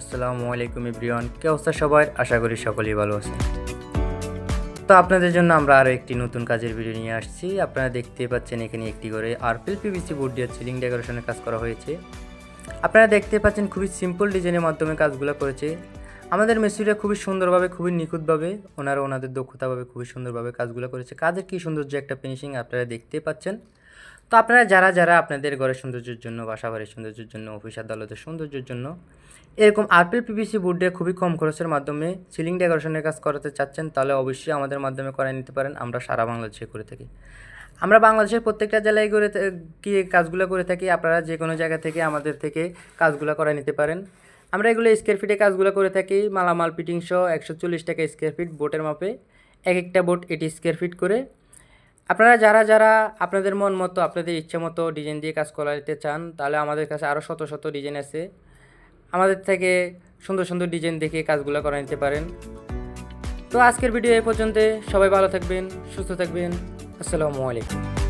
আসসালামু আলাইকুম এভরিওয়ান, কি অবস্থা সবার? আশা করি সকলেই ভালো আছেন। তো আপনাদের জন্য আমরা আরও একটি নতুন কাজের ভিডিও নিয়ে আসছি। আপনারা দেখতে পাচ্ছেন এখানে একটি করে আরপিএল পিভিসি বোর্ড দিয়ে সিলিং ডেকোরেশনের কাজ করা হয়েছে। আপনারা দেখতে পাচ্ছেন খুবই সিম্পল ডিজাইনের মাধ্যমে কাজগুলো করেছে আমাদের মিস্ত্রিরা, খুবই সুন্দরভাবে, খুবই নিখুঁতভাবে, ওনাদের দক্ষতাভাবে খুবই সুন্দরভাবে কাজগুলো করেছে। কাজের কী সৌন্দর্য একটা ফিনিশিং আপনারা দেখতে পাচ্ছেন। তো আপনারা যারা আপনাদের ঘরের সৌন্দর্যের জন্য, বাসা বাড়ির সৌন্দর্যের জন্য, অফিস আদালতের সৌন্দর্যের জন্য এরকম আরপিএল পিভিসি বোর্ড দিয়ে খুবই কম খরচের মাধ্যমে সিলিং ডেকোরেশনের কাজ করাতে চাচ্ছেন, তাহলে অবশ্যই আমাদের মাধ্যমে করায় নিতে পারেন। আমরা সারা বাংলাদেশে করে থাকি। আমরা বাংলাদেশের প্রত্যেকটা জেলায় গিয়ে কাজগুলো করে থাকি। আপনারা যে কোনো জায়গা থেকে আমাদের থেকে কাজগুলো করায় নিতে পারেন। আমরা এগুলো স্কোয়ার ফিটে কাজগুলো করে থাকি। মালামাল ফিটিং সহ 140 টাকা স্কোয়ার ফিট, বোটের মাপে এক একটা বোট 80 স্কোয়ার ফিট করে। আপনারা যারা আপনাদের মন মতো, আপনাদের ইচ্ছে মতো ডিজাইন দিয়ে কাজ করাতে চান, তাহলে আমাদের কাছে আরও শত শত ডিজাইন আছে। আমাদের থেকে সুন্দর সুন্দর ডিজাইন দেখে কাজগুলো করে নিতে পারেন। তো আজকের ভিডিও এই পর্যন্ত। সবাই ভালো থাকবেন, সুস্থ থাকবেন। আসসালামু আলাইকুম।